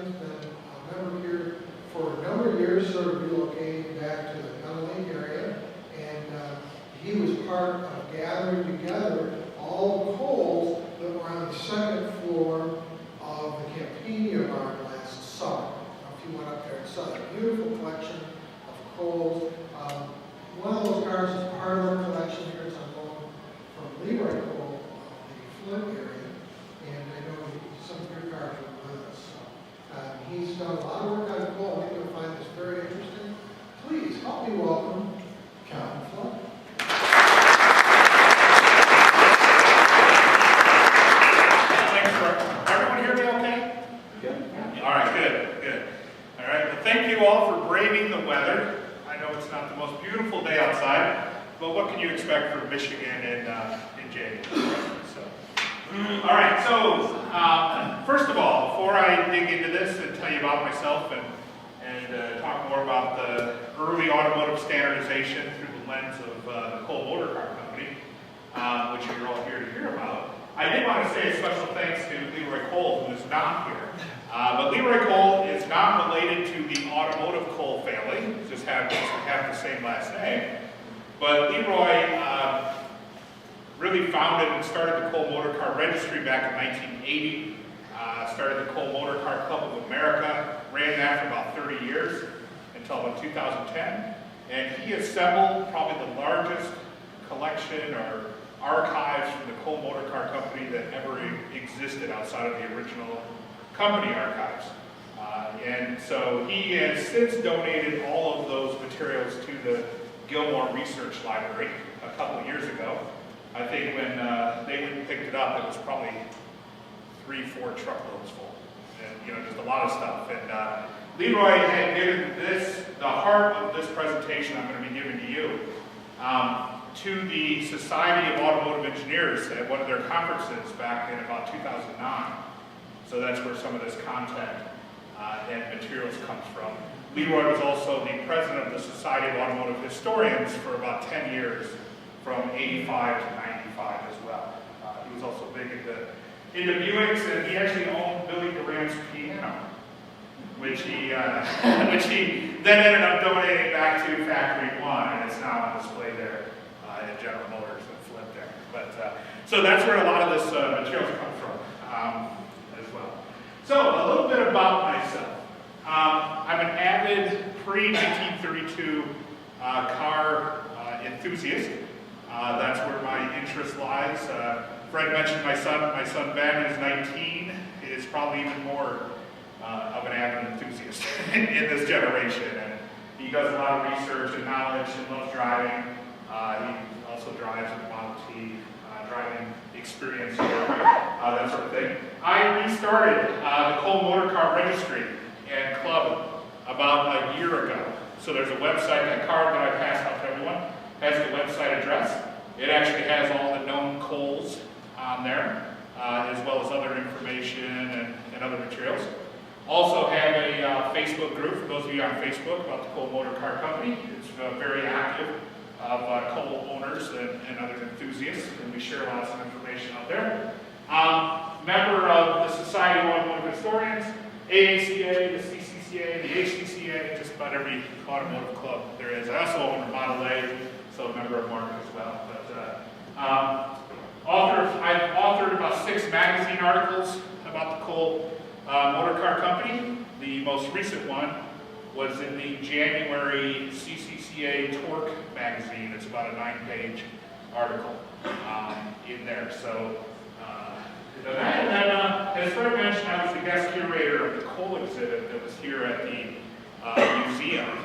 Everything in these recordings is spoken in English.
Chairman's been a member here for a number of years, sort of relocating back to the Gun Lake area. And he was part of gathering together all the coals that were on the second floor of the Campania barn last summer. If you went up there and saw that beautiful collection of coals. One of those cars is part of our collection here. It's on loan from Leroy Cole of the Fleck area. And I know some of your cars are with us. So, he's done a lot of work on coal. I think you'll find this very interesting. Please help me welcome Captain Fleck. Everyone hear me okay? Good. All right, good. All right, well, thank you all for braving the weather. I know it's not the most beautiful day outside, but what can you expect from Michigan in January? All right, so first of all, before I dig into this and tell you about myself and talk more about the early automotive standardization through the lens of the Cole Motor Car Company, which you're all here to hear about, I did want to say a special thanks to Leroy Cole, who is not here. But Leroy Cole is not related to the automotive Cole family, just have the same last name. But Leroy really founded and started the Cole Motor Car Registry back in 1980, started the Cole Motor Car Club of America, ran that for about 30 years until about 2010. And he assembled probably the largest collection or archives from the Cole Motor Car Company that ever existed outside of the original company archives. And so he has since donated all of those materials to the Gilmore Research Library a couple of years ago. I think when they went and picked it up, it was probably 3-4 truckloads full. And just a lot of stuff. And Leroy had given the heart of this presentation I'm going to be giving to you, to the Society of Automotive Engineers at one of their conferences back in about 2009. So that's where some of this content and materials comes from. Leroy was also the president of the Society of Automotive Historians for about 10 years, from 85 to 95 as well. He was also big into Buicks, and he actually owned Billy Durant's piano, which he then ended up donating back to Factory One, and it's now on display there at General Motors and Fleck there. But so that's where a lot of this materials come from as well. So a little bit about myself. I'm an avid pre-1932 car enthusiast. That's where my interest lies. Fred mentioned my son. My son Ben is 19. He is probably even more of an avid enthusiast in this generation. And he does a lot of research and knowledge and loves driving. He also drives a Model T, driving experience here, that sort of thing. I restarted the Cole Motor Car Registry and Club about a year ago. So there's a website, that card that I passed out to everyone has the website address. It actually has all the known Coles on there, as well as other information and other materials. Also have a Facebook group, for those of you on Facebook, about the Cole Motor Car Company. It's very active, of Cole owners and other enthusiasts, and we share lots of information out there. Member of the Society of Automotive Historians, AACA, the CCCA, the HCCA, just about every automotive club there is. I also own a Model A, so a member of Mark as well. But I've authored about 6 magazine articles about the Cole Motor Car Company. The most recent one was in the January CCCA Torque magazine. It's about a 9-page article in there. So, and then, as Fred mentioned, I was the guest curator of the Cole exhibit that was here at the museum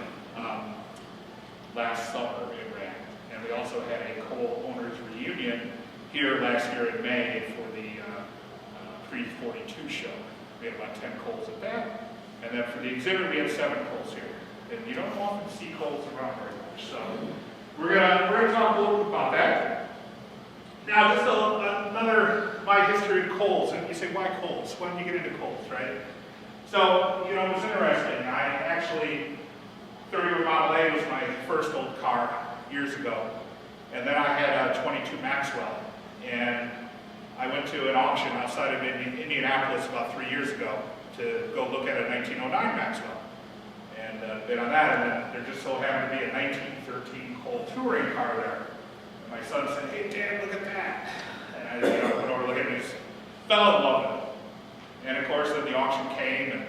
last summer in Rand. And we also had a Cole owners reunion here last year in May for the pre-42 show. We had about 10 Coles at that. And then for the exhibit, we had 7 Coles here. And you don't often see Coles around very much. So we're gonna talk a little bit about that. Now, just another, my history of Coles. And you say, why Coles? When did you get into Coles, right? So, it was interesting. I actually, 30 Model A was my first old car years ago. And then I had a 22 Maxwell. And I went to an auction outside of Indianapolis about 3 years ago to go look at a 1909 Maxwell and bid on that. And then there just so happened to be a 1913 Cole touring car there. And my son said, "Hey, Dad, look at that." And I went over to look at it and just fell in love with it. And of course, then the auction came and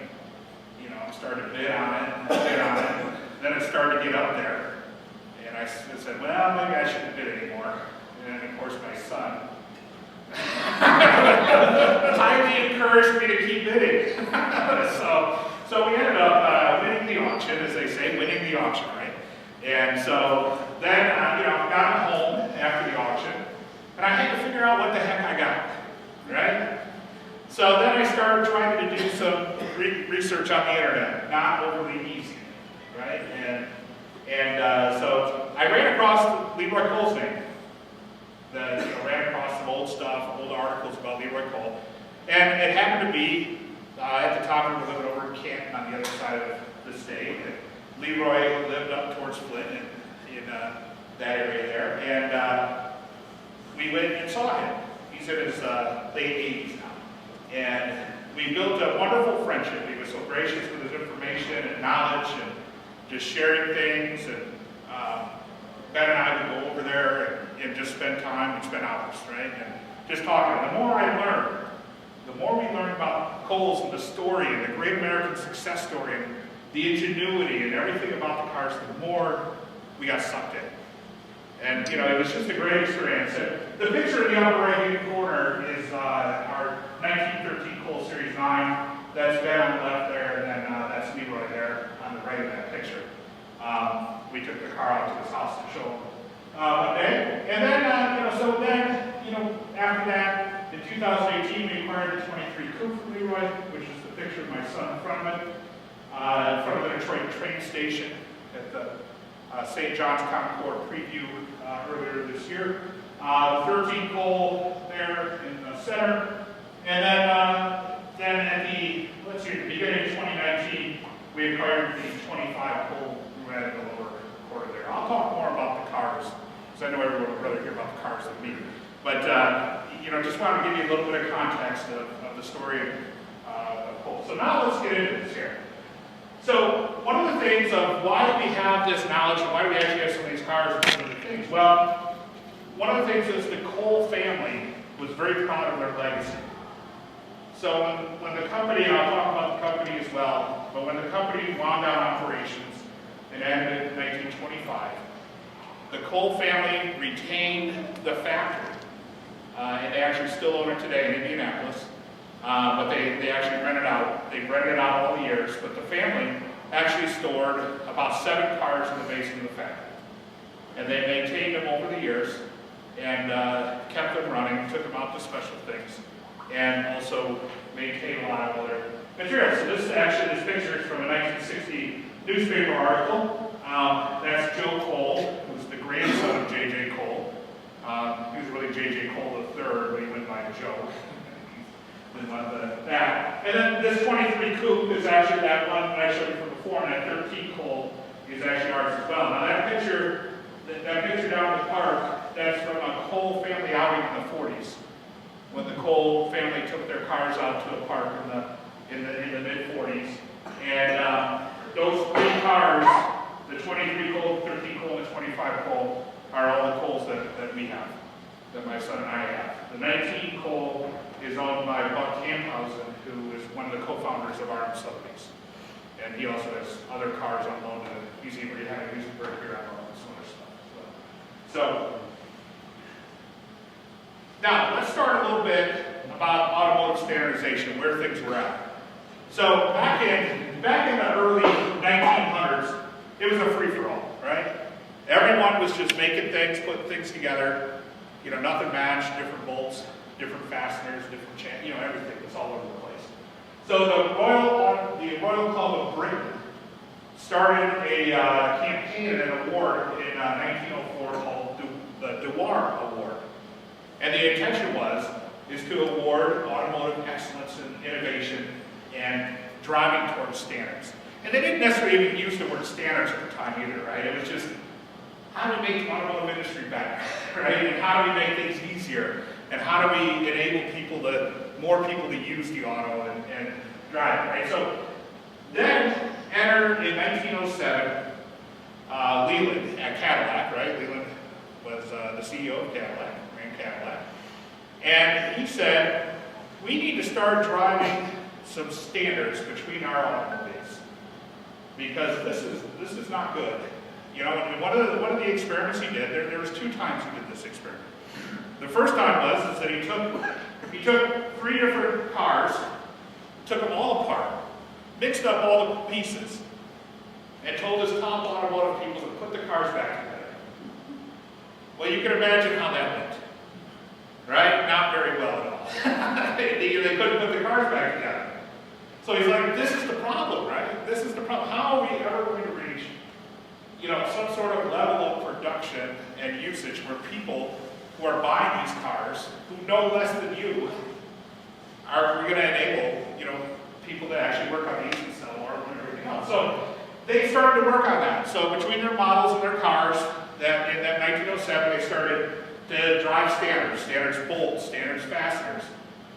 started to bid on it, and then it started to get up there. And I said, well, maybe I shouldn't bid anymore. And of course, my son highly encouraged me to keep bidding. so we ended up winning the auction, as they say, winning the auction, right? And so then, got home after the auction, and I had to figure out what the heck I got, right? So then I started trying to do some research on the internet, not overly easy, right? So I ran across Leroy Cole's name. Ran across some old stuff, old articles about Leroy Cole, and it happened to be at the time we were living over in Canton on the other side of the state. And Leroy lived up towards Flint in that area there, and we went and saw him. He's in his late 80s now. And we built a wonderful friendship. He was so gracious with his information and knowledge and just sharing things. And Ben and I would go over there and just spend time. We'd spend hours, right? And just talking. The more I learned, the more we learned about Cole's and the story and the great American success story and the ingenuity and everything about the cars, the more we got sucked in. And, it was just a great experience. And the picture in the upper right-hand corner is our 1913 Cole Series 9. That's Ben on the left there, and then that's Leroy there on the right of that picture. We took the car out to his house to show him one day. And then, after that, in 2018, we acquired the 23 Coupe from Leroy, which is the picture of my son in front of it, in front of the Detroit train station at the St. John's Concord preview earlier this year. 13 Cole there in the center. And then at the beginning of 2019, we acquired the 25 Cole in the lower quarter there. I'll talk more about the cars, because I know everyone would rather hear about the cars than me. But, just wanted to give you a little bit of context of the story of Cole. So now let's get into this here. So one of the things of why we have this knowledge and why we actually have some of these cars and some of the things, well, one of the things is the Cole family was very proud of their legacy. So when the company, and I'll talk about the company as well, but when the company wound down operations and ended in 1925, the Cole family retained the factory. And they actually still own it today in Indianapolis. But they actually rented out. They've rented out all the years, but the family actually stored about 7 cars in the basement of the factory. And they maintained them over the years and kept them running, took them out to special things, and also maintained a lot of other materials. So this picture is from a 1960 newspaper article. That's Joe Cole, who's the grandson of J.J. Cole. He was really J.J. Cole III, but he went by Joe. That. And then this 23 Coupe is actually that one that I showed you from before, and that 13 Cole is actually ours as well. Now that picture down in the park, that's from a Cole family outing in the 40s, when the Cole family took their cars out to a park in the mid-40s. And those 3 cars, the 23 Cole, 13 Cole, and the 25 Cole, are all the Coles that we have, that my son and I have. The 19 Cole is owned by Buck Camphausen, who is one of the co-founders of RM Sotheby's. And he also has other cars on loan to the museum where you have a music break here on loan and some other stuff. So now let's start a little bit about automotive standardization, where things were at. So back in the early 1900s, it was a free-for-all, right? Everyone was just making things, putting things together. Nothing matched, different bolts, different fasteners, different everything was all over the place. So the Royal Club of Britain started a campaign and an award in 1904 called the Dewar Award. And the intention is to award automotive excellence and innovation and driving towards standards. And they didn't necessarily even use the word standards at the time either, right? It was just, how do we make the automotive industry better, right? And how do we make things easier? And how do we enable more people to use the auto? drive, right? So then entered in 1907, Leland at Cadillac, right? Leland was the CEO of Cadillac, ran Cadillac. And he said, we need to start driving some standards between our automobiles because this is not good. You know, and one of the experiments he did, there was 2 times he did this experiment. The first time was that he took 3 different cars, took them all apart, mixed up all the pieces, and told his top automotive people to put the cars back together. Well, you can imagine how that went, right? Not very well at all. they couldn't put the cars back together. So he's like, this is the problem, right? This is the problem. How are we ever going to reach, you know, some sort of level of production and usage where people who are buying these cars, who know less than you, are going to enable, you know, people to actually work on these and sell more and everything else. So they started to work on that. So between their models and their cars, that in that 1907, they started to drive standards, standards bolts, standards fasteners,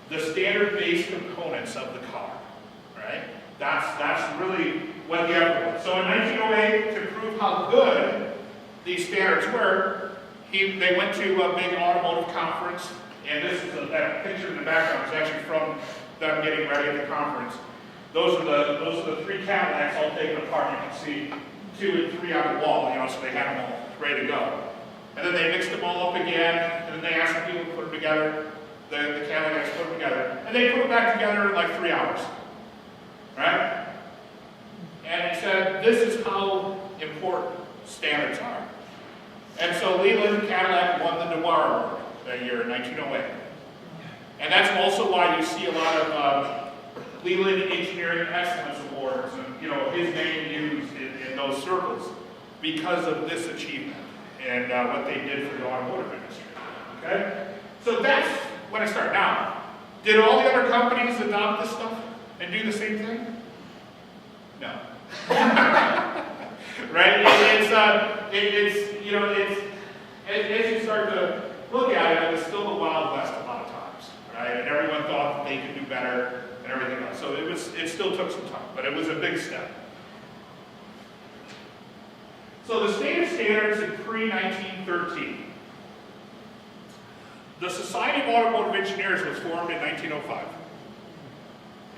the standard-based components of the car, right? That's really what the effort was. So in 1908, to prove how good these standards were, they went to a big automotive conference, and this is that picture in the background is actually from them getting ready at the conference. Those are the 3 Cadillacs all taken apart. You can see 2 and 3 on the wall, you know, so they had them all ready to go. And then they mixed them all up again, and then they asked the people to put them together. The Cadillacs put them together, and they put them back together in like 3 hours, right? And he said, this is how important standards are. And so Leland Cadillac won the Noir Award that year in 1908. And that's also why you see a lot of Leland Engineering Excellence Awards and, you know, his name used in those circles because of this achievement and what they did for the automotive industry. Okay? So that's when I start. Now, did all the other companies adopt this stuff and do the same thing? No. Right? It's you know, as you start to look at it, it's still the Wild West a lot of times, right? And everyone thought that they could do better and everything else. So it still took some time, but it was a big step. So the state of standards in pre-1913. The Society of Automotive Engineers was formed in 1905.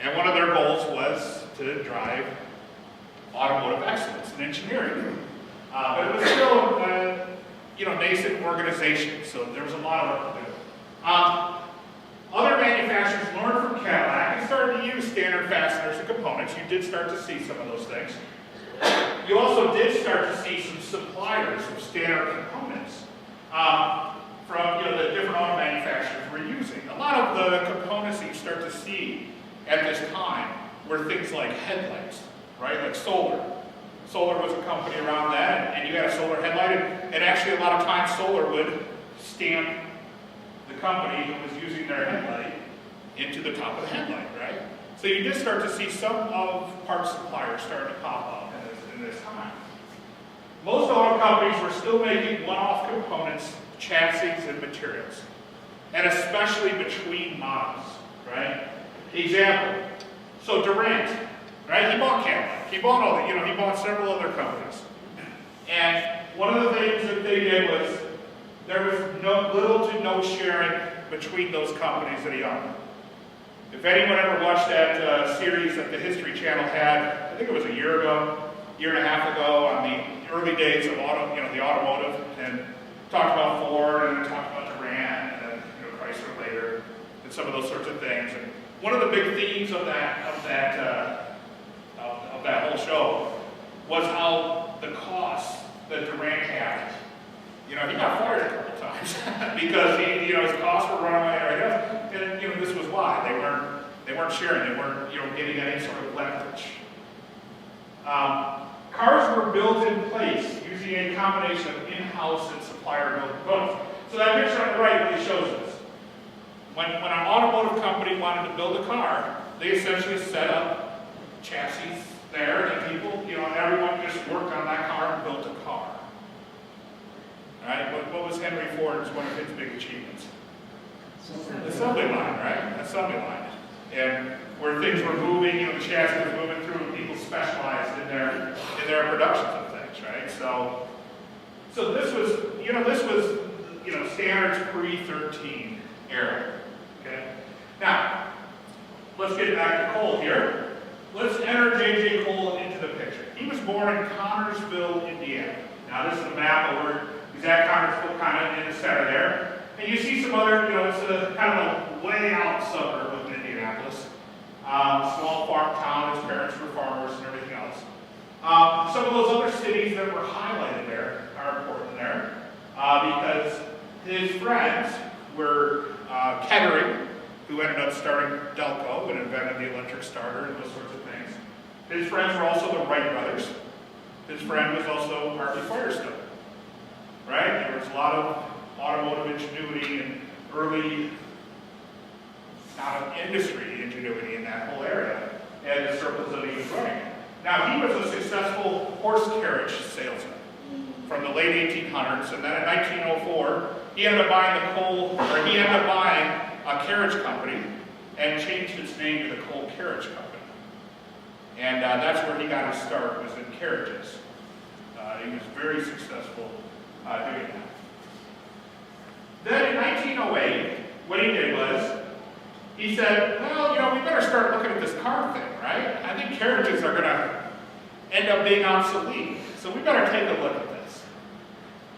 And one of their goals was to drive automotive excellence in engineering. But it was still a nascent organization, so there was a lot of work to do. Other manufacturers learned from Cadillac and started to use standard fasteners and components. You did start to see some of those things. You also did start to see some suppliers of standard components from the different auto manufacturers were using. A lot of the components that you start to see at this time were things like headlights, right? Like solar. Solar was a company around that, and you had a solar headlight, and actually a lot of times solar would stamp the company who was using their headlight into the top of the headlight, right? So you did start to see some of parts suppliers starting to pop up in this time. Most auto companies were still making one-off components, chassis, and materials, and especially between models, right? Example, so Durant, right? He bought Cadillac. He bought all the, he bought several other companies. And one of the things that they did was there was little to no sharing between those companies that he owned. If anyone ever watched that series that the History Channel had, I think it was a year and a half ago, on the early days of the automotive, and talked about Ford and talked about Durant and then Chrysler later, and some of those sorts of things. And one of the big themes of that whole show was how the costs that Durant had. He got fired a couple times because his costs were running away. And this was why they weren't sharing. They weren't getting any sort of leverage. Cars were built in place using a combination of in-house and supplier-built components. So that picture on the right really shows this. When an automotive company wanted to build a car, they essentially set up chassis there, and people, and everyone just worked on that car and built a car. Right? What was Henry Ford's one of his big achievements? The assembly line, right? Assembly line. And where things were moving, the chassis was moving through, and people specialized in their productions of things, right? So this was, standards pre-13 era. Okay. Now, let's get back to Cole here. Let's enter J.J. Cole into the picture. He was born in Connersville, Indiana. Now, this is a map of where he's at Connersville, kind of in the center there. And you see some other, it's a kind of a way out suburb of Indianapolis. Small farm town, his parents were farmers and everything else. Some of those other cities that were highlighted there are important there because his friends were Kettering, who ended up starting Delco and invented the electric starter and those sorts of things. His friends were also the Wright brothers. His friend was also Harvey Firestone, right? There was a lot of automotive ingenuity and early industry ingenuity in that whole area and the circles that he was running in. Now, he was a successful horse carriage salesman from the late 1800s, and then in 1904, he ended up buying a carriage company and changed its name to the Cole Carriage Company. And that's where he got his start, was in carriages. He was very successful doing that. Then in 1908, what he did was, he said, well, we better start looking at this car thing, right? I think carriages are going to end up being obsolete, so we better take a look at this.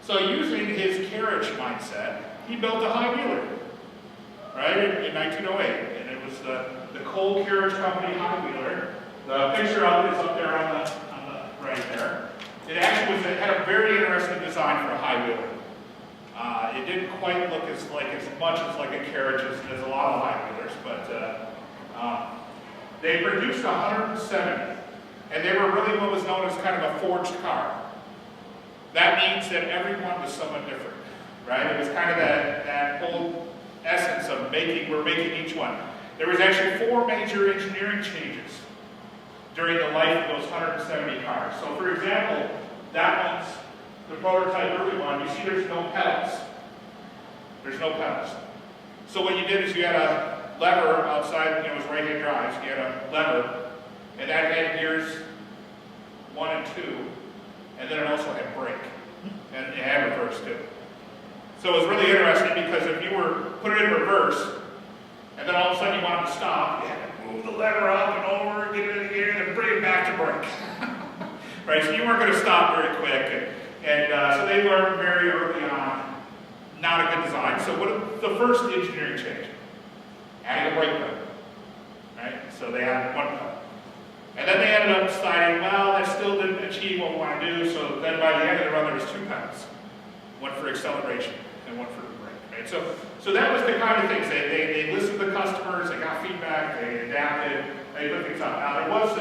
So using his carriage mindset, he built a high wheeler, right, in 1908, and it was the Cole Carriage Company high wheeler. The picture of it is up there on the right there. It actually had a very interesting design for a high wheeler. It didn't quite look as much like a carriage as a lot of high wheelers, but they produced 170, and they were really what was known as kind of a forged car. That means that every one was somewhat different, right? It was kind of that whole essence of we're making each one. There was actually 4 major engineering changes during the life of those 170 cars. So for example, that one's the prototype early one. You see there's no pedals. There's no pedals. So what you did is you had a lever outside, it was right-hand drives. You had a lever, and that had gears 1 and 2, and then it also had brake, and it had reverse too. So it was really interesting because if you were put it in reverse, and then all of a sudden you wanted to stop, you had to move the lever up and over, get it in the gear, and then bring it back to brake. Right, so you weren't going to stop very quick, and so they learned very early on not a good design. So what the first engineering change? Adding a brake pedal, right? So they added 1 pedal. And then they ended up deciding, well, that still didn't achieve what we want to do, so then by the end of the run there was 2 pedals. 1 for acceleration and 1 for brake, right? So that was the kind of things. They listened to the customers, they got feedback, they adapted, they put things up. Now there was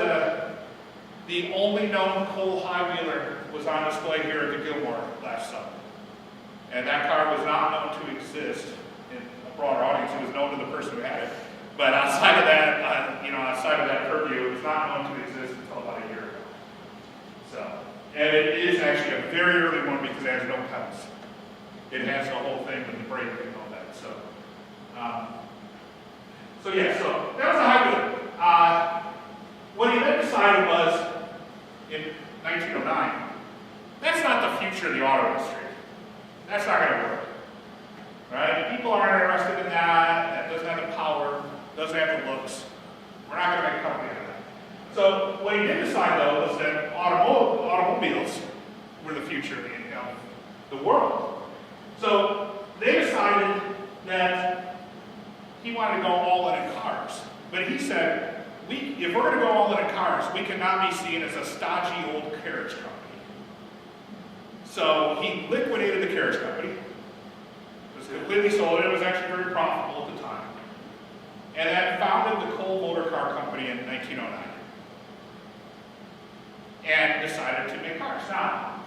the only known Cole high wheeler was on display here at the Gilmore last summer. And that car was not known to exist in a broader audience. It was known to the person who had it. But outside of that, outside of that purview, it was not known to exist until about a year ago. So, and it is actually a very early one because it has no pedals. It has the whole thing with the brake and all that. So that was a high wheeler. What he then decided was, in 1909, that's not the future of the auto industry. That's not going to work. Right? People aren't interested in that. That doesn't have the power, doesn't have the looks. We're not going to make a company out of that. So what he did decide, though, was that automobiles were the future of the world. So they decided that he wanted to go all in cars. But he said, if we're going to go all in cars, we cannot be seen as a stodgy old carriage company. So he liquidated the carriage company. It was completely sold. It was actually very profitable at the time. And then founded the Cole Motor Car Company in 1909. And decided to make cars. Now,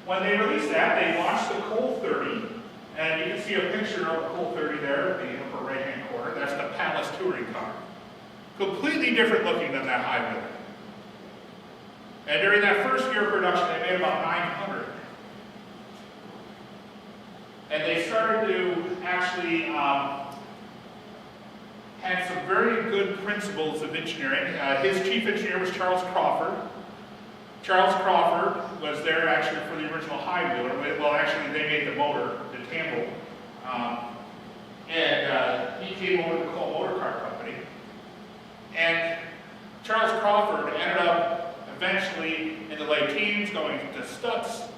when they released that, they launched the Cole 30. And you can see a picture of the Cole 30 there in the upper right-hand corner. That's the Palace touring car. Completely different looking than that high wheeler. And during that first year of production, they made about 900. And they started to actually had some very good principles of engineering. His chief engineer was Charles Crawford. Charles Crawford was there actually for the original high wheeler. Well, actually, they made the motor, the Tambo. He came over to the Cole Motor Car Company. And Charles Crawford ended up eventually in the late teens going to Stutz.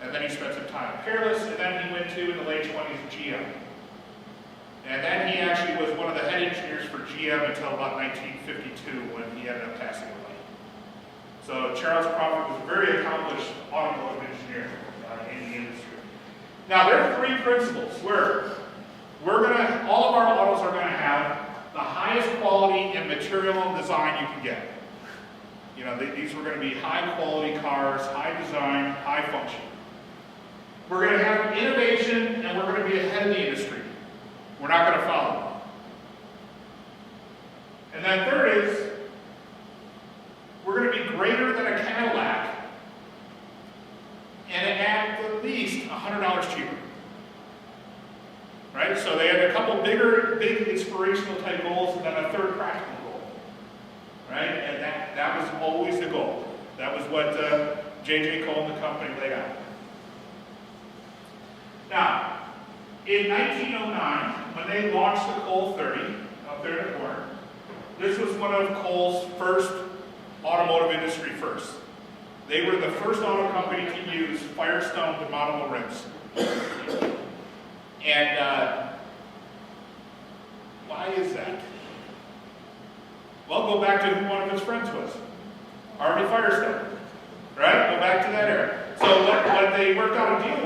And then he spent some time at Peerless. And then he went to, in the late 20s, GM. And then he actually was one of the head engineers for GM until about 1952 when he ended up passing away. So Charles Crawford was a very accomplished automotive engineer in the industry. Now there are three principles where all of our autos are going to have the highest quality and material and design you can get. You know, these were going to be high quality cars, high design, high function. We're going to have innovation and we're going to be ahead of the industry. We're not going to follow. And then third is, we're going to be greater than a Cadillac and at least $100 cheaper. Right? So they had a couple big inspirational type goals and then a third practical goal. Right? And that was always the goal. That was what J.J. Cole and the company laid out. Now, in 1909, when they launched the Cole 30 up there in the corner, this was one of Cole's first automotive industry firsts. They were the first auto company to use Firestone demontable rims. And why is that? Well, go back to who one of his friends was. Harvey Firestone. Right? Go back to that era. So what they worked out a deal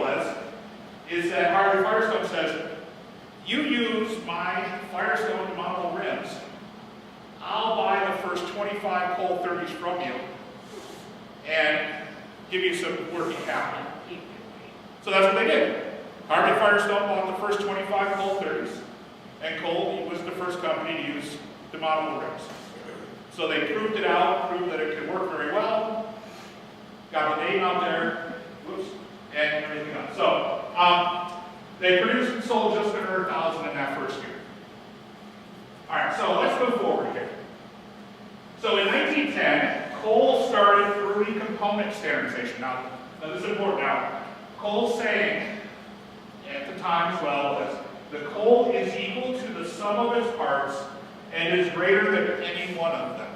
is that Harvey Firestone says, you use my Firestone demontable rims, I'll buy the first 25 Cole 30s from you and give you some working capital. So that's what they did. Harvey Firestone bought the first 25 Cole 30s, and Cole was the first company to use demontable rims. So they proved it out, proved that it could work very well, got the name out there, and everything else. So they produced and sold just under 1,000 in that first year. All right, so let's move forward here. So in 1910, Cole started early component standardization. Now this is important. Now, Cole's saying at the time as well was the Cole is equal to the sum of its parts and is greater than any one of them.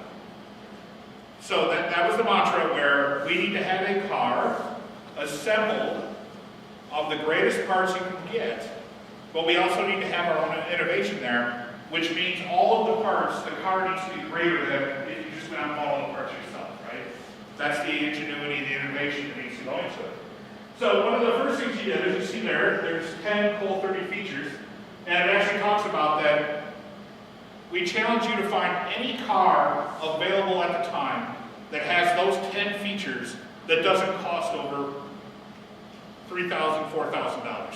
So that was the mantra where we need to have a car assembled of the greatest parts you can get, but we also need to have our own innovation there, which means all of the parts, the car needs to be greater than if you just went out and bought all the parts yourself, right? That's the ingenuity, the innovation that needs to go into it. So one of the first things he did, as you see there's 10 Cole 30 features, and it actually talks about that we challenge you to find any car available at the time that has those 10 features that doesn't cost over $3,000, $4,000.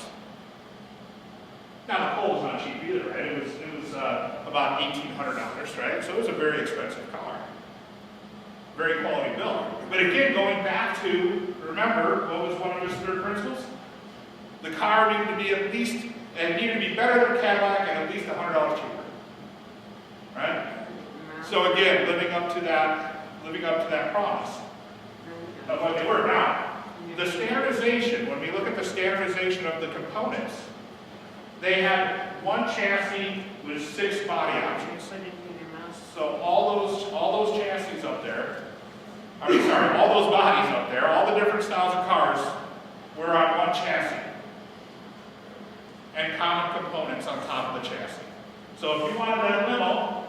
Now the Cole was not cheap either, right? It was about $1,800, right? So it was a very expensive car, very quality build. But again, going back to, remember, what was one of his third principles? The car needed to be at least, and needed to be better than a Cadillac and at least $100 cheaper, right? So again, living up to that promise of what they were. Now, the standardization, when we look at the standardization of the components, they had one chassis with 6 body options. So all those chassis up there, all those bodies up there, all the different styles of cars were on one chassis. And common components on top of the chassis. So if you wanted that limo,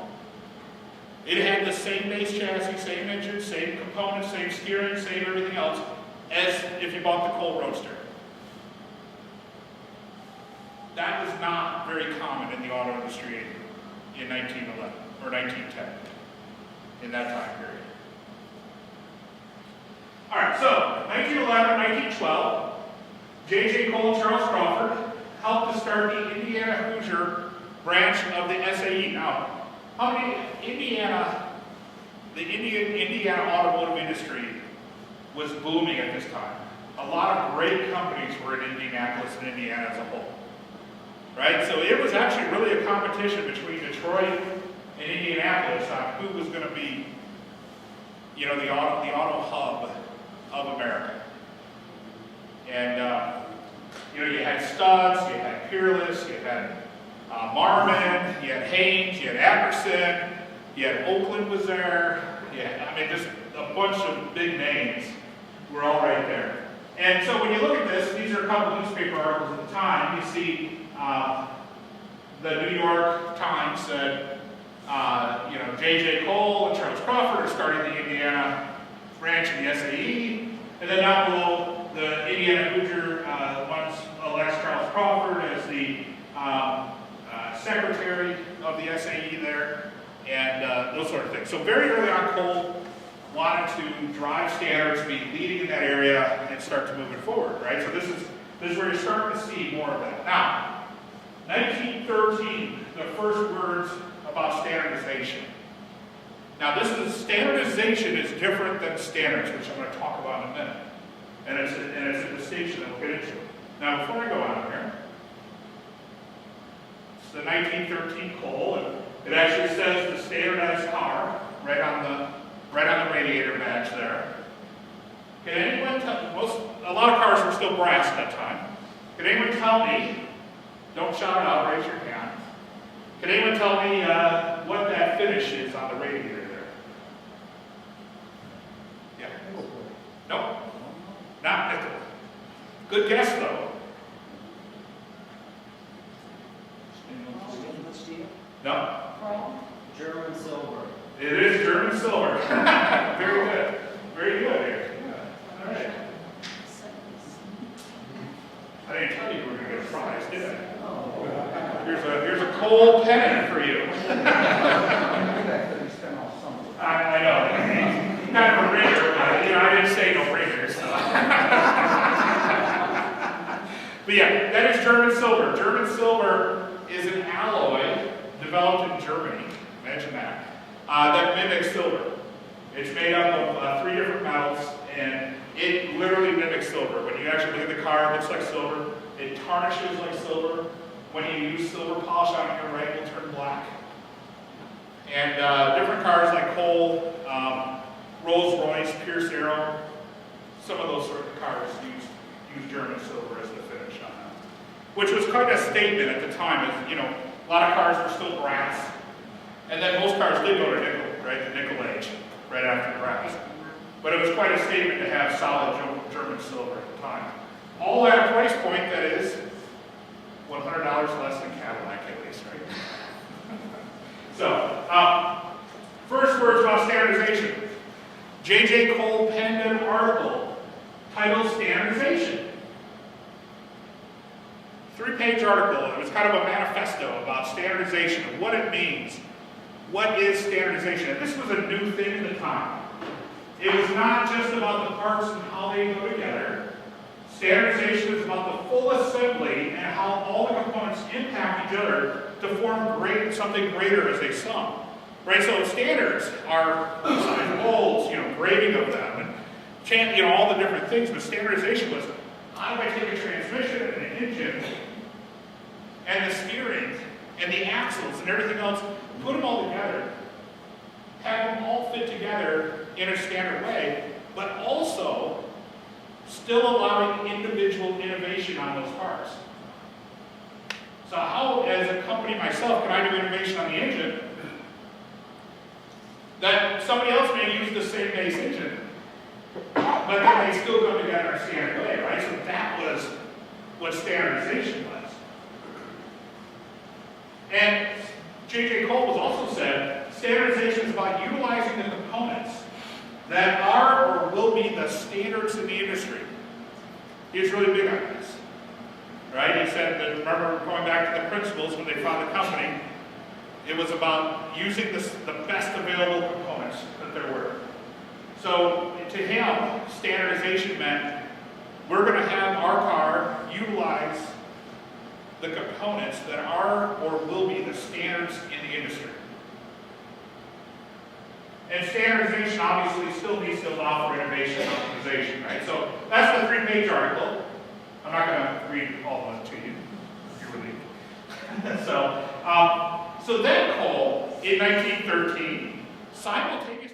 it had the same base chassis, same engine, same components, same steering, same everything else, as if you bought the Cole Roadster. That was not very common in the auto industry in 1911 or 1910, in that time period. All right, so 1911, 1912, J.J. Cole and Charles Crawford helped to start the Indiana Hoosier branch of the SAE. Now, the Indiana automotive industry was booming at this time. A lot of great companies were in Indianapolis and Indiana as a whole. right? So it was actually really a competition between Detroit and Indianapolis on who was going to be, you know, the auto hub of America. And, you know, you had Studs, you had Peerless, you had Marmon, you had Haynes, you had Apperson, you had Oakland was there. Yeah, I mean, just a bunch of big names were all right there. And so when you look at this, these are a couple of newspaper articles at the time. You see the New York Times said, you know, J.J. Cole and Charles Crawford are starting the Indiana branch of the SAE. And then down below, the Indiana Hoosier elects Charles Crawford as the secretary of the SAE there, and those sort of things. So very early on, Cole wanted to drive standards, be leading in that area, and start to move it forward, right? So this is where you're starting to see more of that. Now, 1913, the first words about standardization. Now, standardization is different than standards, which I'm going to talk about in a minute. And it's a distinction that we'll get into. Now, before I go on here, it's the 1913 Cole, and it actually says the standardized car right on the radiator badge there. Can anyone tell? A lot of cars were still brass at that time. Can anyone tell me? Don't shout it out. Raise your hand. Can anyone tell me what that finish is on the radiator there? Yeah. Nope. Not nickel. Good guess, though. No. German silver. It is German silver. Very good. Very good here. Yeah. All right. I didn't tell you we were going to get a prize, did I? Here's a Cole pennant for you. I know. Kind of a ringer, but you know, I didn't say no ringers. So. But yeah, that is German silver. German silver is an alloy developed in Germany. Imagine that. That mimics silver. It's made up of 3 different metals, and it literally mimics silver. When you actually look at the car, it looks like silver. It tarnishes like silver. When you use silver polish on it, right, it will turn black. And different cars like Cole, Rolls-Royce, Pierce Arrow, some of those sort of cars use German silver as the finish on that. Which was quite a statement at the time. As, you know, a lot of cars were still brass. And then most cars did go to nickel, right, the nickel age, right after brass. But it was quite a statement to have solid German silver at the time. All at a price point that is $100 less than Cadillac, at least, right? So, first words about standardization. J.J. Cole penned an article titled Standardization. 3-page article. It was kind of a manifesto about standardization and what it means. What is standardization? And this was a new thing at the time. It was not just about the parts and how they go together. Standardization is about the full assembly and how all the components impact each other to form something greater as a sum. Right? So standards are size molds, you know, grading of them, and you know, all the different things. But standardization was, how do I take a transmission and an engine and the steering and the axles and everything else, put them all together, have them all fit together in a standard way, but also still allowing individual innovation on those parts. So how, as a company myself, can I do innovation on the engine that somebody else may use the same base engine, but then they still come together in a standard way, right? So that was what standardization was. And J.J. Cole has also said, standardization is about utilizing the components that are or will be the standards in the industry. He's really big on this. Right? He said that, remember going back to the principles when they founded the company, it was about using the best available components that there were. So to him, standardization meant we're going to have our car utilize the components that are or will be the standards in the industry. And standardization obviously still needs to allow for innovation and optimization, right? So that's the 3-page article. I'm not going to read all of it to you. You're relieved. So then Cole, in 1913, simultaneous